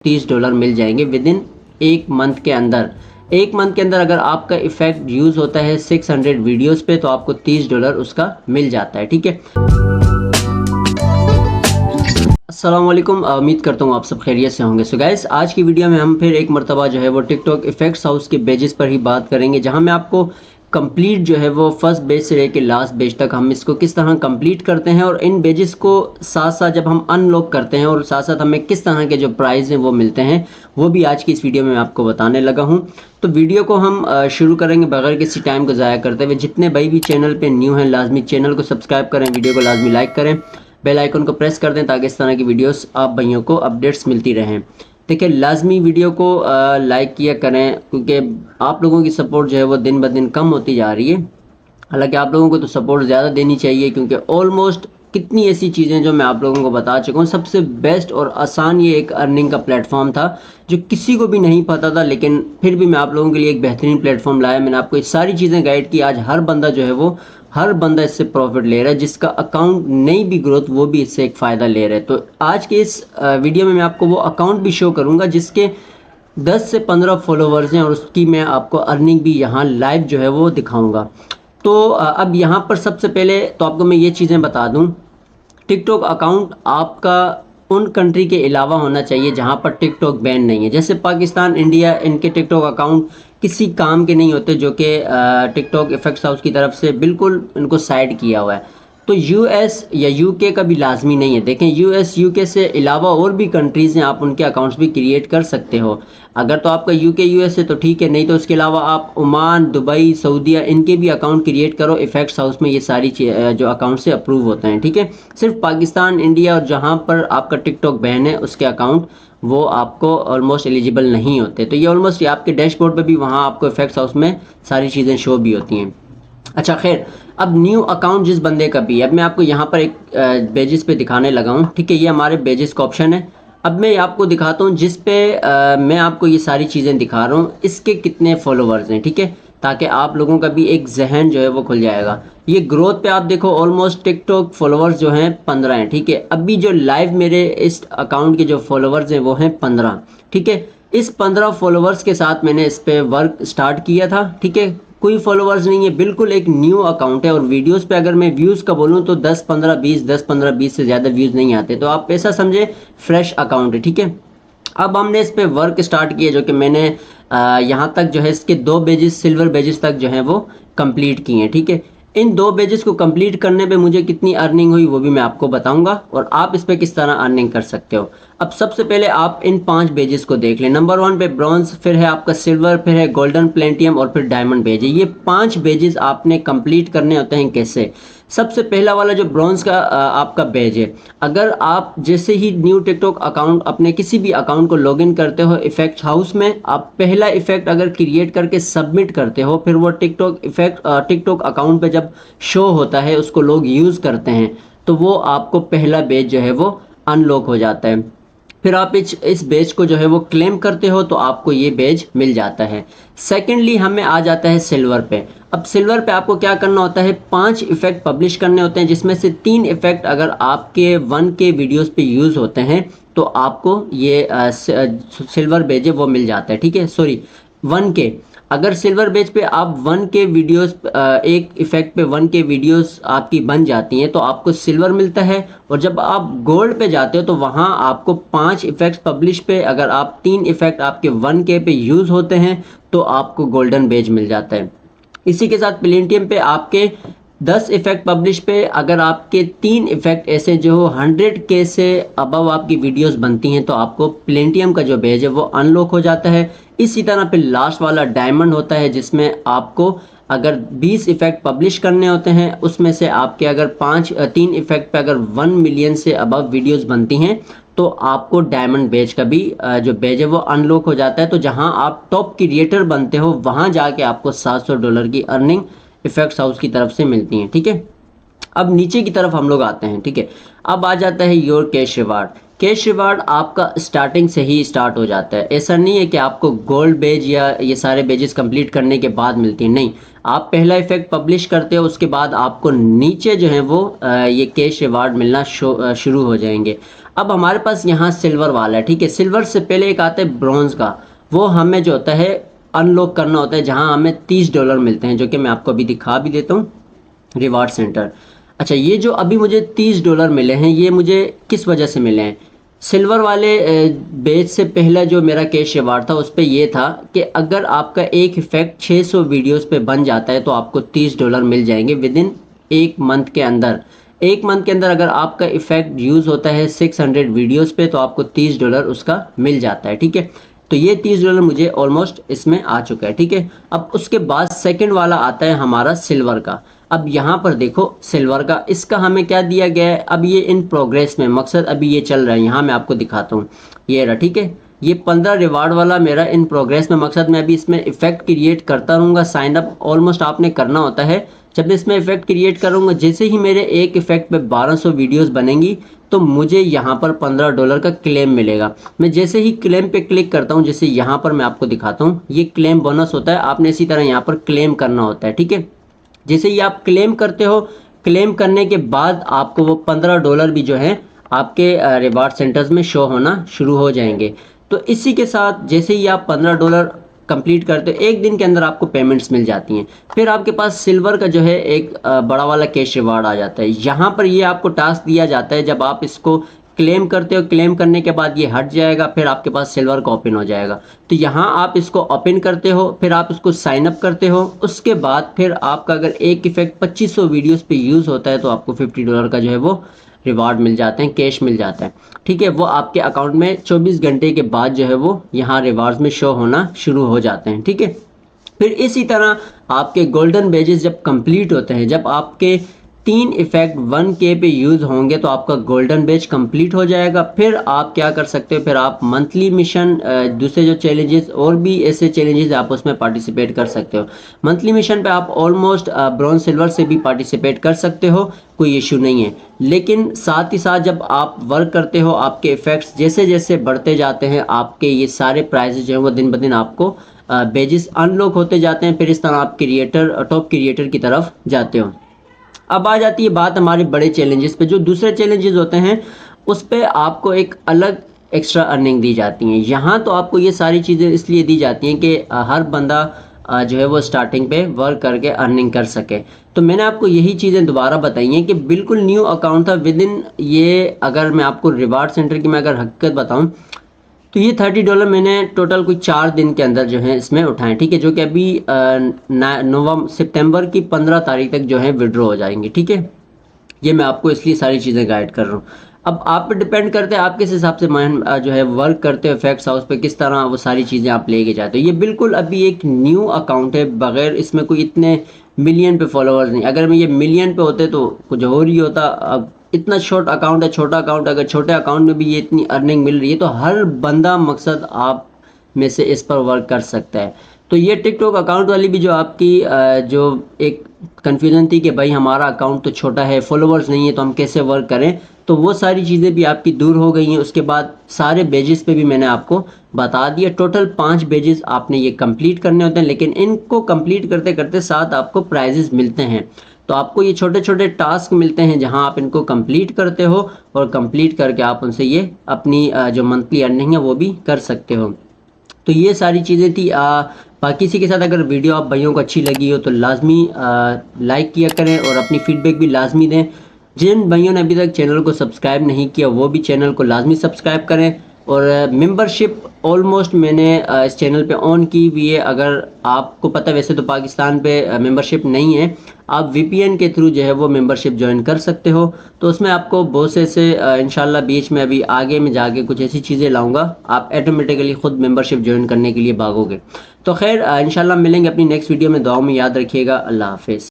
$30 मिल जाएंगे with in 1 month के अंदर। 1 मंथ के अंदर अगर आपका इफेक्ट यूज़ होता है 600 वीडियोस पे तो आपको $30 उसका मिल जाता है। ठीक है, अस्सलाम वालेकुम, उम्मीद करता हूँ आप सब खैरियत से होंगे। सो गाइस, आज की वीडियो में हम फिर एक मरतबा जो है वो टिकटॉक इफेक्ट्स हाउस के पेजेस पर ही बात करेंगे, जहां मैं आपको कंप्लीट जो है वो फर्स्ट पेज से लेकर लास्ट पेज तक हम इसको किस तरह कंप्लीट करते हैं और इन पेजेस को साथ साथ जब हम अनलॉक करते हैं और साथ साथ हमें किस तरह के जो प्राइस हैं वो मिलते हैं, वो भी आज की इस वीडियो में मैं आपको बताने लगा हूँ। तो वीडियो को हम शुरू करेंगे बगैर किसी टाइम को ज़ाया करते हुए। जितने भाई भी चैनल पे न्यू हैं लाजमी चैनल को सब्सक्राइब करें, वीडियो को लाजमी लाइक करें, बेल आइकन को प्रेस कर दें ताकि इस तरह की वीडियोस आप भाइयों को अपडेट्स मिलती रहें। देखिए, लाजमी वीडियो को लाइक किया करें क्योंकि आप लोगों की सपोर्ट जो है वो दिन ब दिन कम होती जा रही है। हालांकि आप लोगों को तो सपोर्ट ज़्यादा देनी चाहिए क्योंकि ऑलमोस्ट कितनी ऐसी चीज़ें जो मैं आप लोगों को बता चुका हूँ। सबसे बेस्ट और आसान ये एक अर्निंग का प्लेटफॉर्म था जो किसी को भी नहीं पता था, लेकिन फिर भी मैं आप लोगों के लिए एक बेहतरीन प्लेटफॉर्म लाया। मैंने आपको ये सारी चीज़ें गाइड की। आज हर बंदा इससे प्रॉफिट ले रहा है, जिसका अकाउंट नहीं भी ग्रोथ वो भी इससे एक फ़ायदा ले रहा है। तो आज के इस वीडियो में मैं आपको वो अकाउंट भी शो करूँगा जिसके 10 से 15 फॉलोवर्स हैं और उसकी मैं आपको अर्निंग भी यहाँ लाइव जो है वो दिखाऊंगा। तो अब यहाँ पर सबसे पहले तो आपको मैं ये चीज़ें बता दूँ, टिकटॉक अकाउंट आपका उन कंट्री के अलावा होना चाहिए जहाँ पर टिकटॉक बैन नहीं है। जैसे पाकिस्तान, इंडिया, इनके टिकटॉक अकाउंट किसी काम के नहीं होते, जो कि टिकटॉक इफेक्ट्स हाउस की तरफ से बिल्कुल इनको साइड किया हुआ है। तो यूएस या यूके का भी लाजमी नहीं है। देखें, यूएस यूके से अलावा और भी कंट्रीज़ हैं, आप उनके अकाउंट्स भी क्रिएट कर सकते हो। अगर तो आपका यूके यूएस है तो ठीक है, नहीं तो उसके अलावा आप ओमान, दुबई, सऊदीया, इनके भी अकाउंट क्रिएट करो। इफेक्ट्स हाउस में ये सारी जो अकाउंट से अप्रूव होते हैं। ठीक है, सिर्फ पाकिस्तान, इंडिया और जहाँ पर आपका टिकटॉक बैन है उसके अकाउंट वो आपको ऑलमोस्ट एलिजिबल नहीं होते। तो ये ऑलमोस्ट आपके डैशबोर्ड पे भी वहाँ आपको इफेक्ट्स हाउस में सारी चीज़ें शो भी होती हैं। अच्छा खैर, अब न्यू अकाउंट जिस बंदे का भी है, अब मैं आपको यहाँ पर एक पेजेस पे दिखाने लगा हूँ। ठीक है, ये हमारे पेजेस का ऑप्शन है। अब मैं आपको दिखाता हूँ जिस पे मैं आपको ये सारी चीज़ें दिखा रहा हूँ, इसके कितने फॉलोवर्स हैं। ठीक है, ताकि आप लोगों का भी एक जहन जो है वो खुल जाएगा। ये ग्रोथ पे आप देखो, ऑलमोस्ट टिकटॉक फॉलोवर्स जो हैं 15 हैं। ठीक है, अभी जो लाइव मेरे इस अकाउंट के जो फॉलोवर्स हैं वो हैं 15। ठीक है, इस 15 फॉलोवर्स के साथ मैंने इस पे वर्क स्टार्ट किया था। ठीक है, कोई फॉलोवर्स नहीं है, बिल्कुल एक न्यू अकाउंट है। और वीडियोस पे अगर मैं व्यूज़ का बोलूँ तो 10-15-20 से ज़्यादा व्यूज़ नहीं आते। तो आप ऐसा समझे फ्रेश अकाउंट है। ठीक है, अब हमने इस पे वर्क स्टार्ट किया, जो कि मैंने यहाँ तक जो है इसके 2 बेजेस, सिल्वर बेजेस तक जो है वो कंप्लीट किए हैं। ठीक है, इन 2 बेजेस को कंप्लीट करने पे मुझे कितनी अर्निंग हुई वो भी मैं आपको बताऊंगा और आप इस पे किस तरह अर्निंग कर सकते हो। अब सबसे पहले आप इन 5 बेजेस को देख लें। नंबर 1 पे ब्रॉन्ज, फिर है आपका सिल्वर, फिर है गोल्डन, प्लेटिनम और फिर डायमंड बेज है। ये 5 बेजेस आपने कंप्लीट करने होते हैं। कैसे? सबसे पहला वाला जो ब्रॉन्ज का आपका बेज है, अगर आप जैसे ही न्यू टिकटॉक अकाउंट अपने किसी भी अकाउंट को लॉगिन करते हो इफेक्ट हाउस में, आप पहला इफेक्ट अगर क्रिएट करके सबमिट करते हो, फिर वो टिकटॉक अकाउंट पे जब शो होता है, उसको लोग यूज़ करते हैं, तो वो आपको पहला बेज जो है वो अनलॉक हो जाता है। फिर आप इस बेज को जो है वो क्लेम करते हो तो आपको ये बेज मिल जाता है। सेकेंडली हमें आ जाता है सिल्वर पे। अब सिल्वर पे आपको क्या करना होता है, 5 इफेक्ट पब्लिश करने होते हैं, जिसमें से 3 इफेक्ट अगर आपके 1K वीडियोस पे यूज़ होते हैं तो आपको ये सिल्वर बेज है वो मिल जाता है। ठीक है, सॉरी 1K, अगर सिल्वर बेज पे आप 1K वीडियोस, एक इफेक्ट पे 1K वीडियोस आपकी बन जाती हैं तो आपको सिल्वर मिलता है। और जब आप गोल्ड पे जाते हो तो वहाँ आपको 5 इफेक्ट्स पब्लिश पे अगर आप 3 इफेक्ट आपके 1K पे यूज़ होते हैं तो आपको गोल्डन बेज मिल जाता है। इसी के साथ प्लेटिनम पे आपके 10 इफेक्ट पब्लिश पे अगर आपके 3 इफेक्ट ऐसे जो 100K से अबव आपकी वीडियोस बनती हैं तो आपको प्लेटिनम का जो बेज है वो अनलॉक हो जाता है। इसी तरह पे लास्ट वाला डायमंड होता है, जिसमें आपको अगर 20 इफेक्ट पब्लिश करने होते हैं, उसमें से आपके अगर 3 इफेक्ट पे अगर 1 मिलियन से अबव वीडियोस बनती हैं तो आपको डायमंड बेज का भी जो बेज है वो अनलॉक हो जाता है। तो जहां आप टॉप क्रिएटर बनते हो वहां जाके आपको $700 की अर्निंग इफेक्ट्स हाउस की तरफ से मिलती हैं। ठीक है, अब नीचे की तरफ हम लोग आते हैं। ठीक है, अब आ जाता है your cash reward. Cash reward आपका स्टार्टिंग से ही स्टार्ट हो जाता है। ऐसा नहीं है कि आपको गोल्ड बेज या ये सारे बेजेस कंप्लीट करने के बाद मिलती है, नहीं। आप पहला इफेक्ट पब्लिश करते हो, उसके बाद आपको नीचे जो है वो ये कैश रिवार्ड मिलना शुरू हो जाएंगे। अब हमारे पास यहाँ सिल्वर वाला है, ठीक है। सिल्वर से पहले एक आता है ब्रॉन्ज का, वो हमें जो होता है अनलॉक करना होता है, जहाँ हमें $30 मिलते हैं, जो कि मैं आपको अभी दिखा भी देता हूँ। Reward centre. अच्छा, ये जो अभी मुझे $30 मिले हैं, ये मुझे किस वजह से मिले हैं? सिल्वर वाले बैच से पहला जो मेरा कैश रिवार्ड था, उस पे ये था कि अगर आपका एक इफेक्ट 600 वीडियोस पे बन जाता है तो आपको $30 मिल जाएंगे विद इन 1 मंथ के अंदर। 1 मंथ के अंदर अगर आपका इफेक्ट यूज़ होता है 600 वीडियोस पे, तो आपको $30 उसका मिल जाता है, ठीक है। तो ये $30 मुझे ऑलमोस्ट इसमें आ चुका है, ठीक है। अब उसके बाद सेकंड वाला आता है हमारा सिल्वर का। अब यहाँ पर देखो सिल्वर का, इसका हमें क्या दिया गया है, अब ये इन प्रोग्रेस में, मकसद अभी ये चल रहा है, यहाँ मैं आपको दिखाता हूँ, ये रहा, ठीक है। ये 15 रिवार्ड वाला मेरा इन प्रोग्रेस में, मकसद मैं अभी इसमें इफेक्ट क्रिएट करता रहूँगा। साइन अप ऑलमोस्ट आपने करना होता है। जब मैं इसमें इफेक्ट क्रिएट करूँगा, जैसे ही मेरे एक इफेक्ट पे 1200 वीडियोस बनेंगी, तो मुझे यहाँ पर $15 का क्लेम मिलेगा। मैं जैसे ही क्लेम पे क्लिक करता हूँ, जैसे यहाँ पर मैं आपको दिखाता हूँ, ये क्लेम बोनस होता है, आपने इसी तरह यहाँ पर क्लेम करना होता है, ठीक है। जैसे ही आप क्लेम करते हो, क्लेम करने के बाद आपको वो $15 भी जो है आपके रिवार्ड सेंटर्स में शो होना शुरू हो जाएंगे। तो इसी के साथ जैसे ही आप $15 कंप्लीट करते हो, एक दिन के अंदर आपको पेमेंट्स मिल जाती हैं। फिर आपके पास सिल्वर का जो है एक बड़ा वाला कैश रिवार्ड आ जाता है। यहाँ पर ये आपको टास्क दिया जाता है, जब आप इसको क्लेम करते हो, क्लेम करने के बाद ये हट जाएगा, फिर आपके पास सिल्वर का ओपन हो जाएगा। तो यहाँ आप इसको ओपन करते हो, फिर आप इसको साइन अप करते हो। उसके बाद फिर आपका अगर एक इफेक्ट 2500 वीडियोस पे यूज़ होता है, तो आपको $50 का जो है वो रिवार्ड मिल जाते हैं, कैश मिल जाता है, ठीक है। वो आपके अकाउंट में 24 घंटे के बाद जो है वो यहाँ रिवार्ड्स में शो होना शुरू हो जाते हैं, ठीक है। फिर इसी तरह आपके गोल्डन बेजेस जब कंप्लीट होते हैं, जब आपके 3 इफेक्ट 1K पे यूज़ होंगे, तो आपका गोल्डन बेज कंप्लीट हो जाएगा। फिर आप क्या कर सकते हो, फिर आप मंथली मिशन, दूसरे जो चैलेंजेस और भी ऐसे चैलेंजेस आप उसमें पार्टिसिपेट कर सकते हो। मंथली मिशन पे आप ऑलमोस्ट ब्रॉन्ज सिल्वर से भी पार्टिसिपेट कर सकते हो, कोई इशू नहीं है। लेकिन साथ ही साथ जब आप वर्क करते हो, आपके इफेक्ट्स जैसे जैसे बढ़ते जाते हैं, आपके ये सारे प्राइजेज जो हैं वो दिन ब दिन आपको बेजिस अनलॉक होते जाते हैं। फिर इस तरह आप क्रिएटर, टॉप क्रिएटर की तरफ जाते हो। अब आ जाती है बात हमारे बड़े चैलेंजेस पे। जो दूसरे चैलेंजेस होते हैं, उस पे आपको एक अलग एक्स्ट्रा अर्निंग दी जाती हैं। यहाँ तो आपको ये सारी चीज़ें इसलिए दी जाती हैं कि हर बंदा जो है वो स्टार्टिंग पे वर्क करके अर्निंग कर सके। तो मैंने आपको यही चीज़ें दोबारा बताई हैं कि बिल्कुल न्यू अकाउंट था। विद इन ये, अगर मैं आपको रिवार्ड सेंटर की मैं अगर हकीकत बताऊँ, तो ये $30 मैंने टोटल कोई 4 दिन के अंदर जो है इसमें उठाएं, ठीक है। जो कि अभी सितंबर की 15 तारीख तक जो है विड्रॉ हो जाएंगे, ठीक है। ये मैं आपको इसलिए सारी चीज़ें गाइड कर रहा हूँ। अब आप पे डिपेंड करते हैं आप किस हिसाब से माइंड जो है वर्क करते हो इफेक्ट्स हाउस पे, किस तरह वो सारी चीज़ें आप लेके जाते हो। ये बिल्कुल अभी एक न्यू अकाउंट है, बगैर इसमें कोई इतने मिलियन पे फॉलोअर्स नहीं। अगर मैं ये मिलियन पे होते तो कुछ और ही होता। अब इतना शॉर्ट अकाउंट है, छोटा अकाउंट, अगर छोटे अकाउंट में भी ये इतनी अर्निंग मिल रही है, तो हर बंदा मकसद आप में से इस पर वर्क कर सकता है। तो ये टिकटॉक अकाउंट वाली भी जो आपकी जो एक कन्फ्यूज़न थी कि भाई हमारा अकाउंट तो छोटा है, फॉलोअर्स नहीं है, तो हम कैसे वर्क करें, तो वो सारी चीज़ें भी आपकी दूर हो गई हैं। उसके बाद सारे बेजेस पे भी मैंने आपको बता दिया। टोटल 5 बेजेस आपने ये कंप्लीट करने होते हैं, लेकिन इनको कंप्लीट करते करते साथ आपको प्राइजेस मिलते हैं। तो आपको ये छोटे छोटे टास्क मिलते हैं, जहां आप इनको कंप्लीट करते हो, और कंप्लीट करके आप उनसे ये अपनी जो मंथली अर्निंग है वो भी कर सकते हो। तो ये सारी चीज़ें थी। बाकी इसी के साथ अगर वीडियो आप भाइयों को अच्छी लगी हो तो लाजमी लाइक किया करें, और अपनी फीडबैक भी लाजमी दें। जिन भाइयों ने अभी तक चैनल को सब्सक्राइब नहीं किया, वो भी चैनल को लाजमी सब्सक्राइब करें। और मेंबरशिप ऑलमोस्ट मैंने इस चैनल पे ऑन की हुई है। अगर आपको पता है, वैसे तो पाकिस्तान पे मेंबरशिप नहीं है, आप वीपीएन के थ्रू जो है वो मेंबरशिप ज्वाइन कर सकते हो। तो उसमें आपको बहुत से इंशाल्लाह बीच में अभी आगे में जाके कुछ ऐसी चीज़ें लाऊंगा, आप ऑटोमेटिकली खुद मेंबरशिप ज्वाइन करने के लिए भागोगे। तो खैर इंशाल्लाह मिलेंगे अपनी नेक्स्ट वीडियो में। दुआओं में याद रखिएगा। अल्लाह हाफिज़।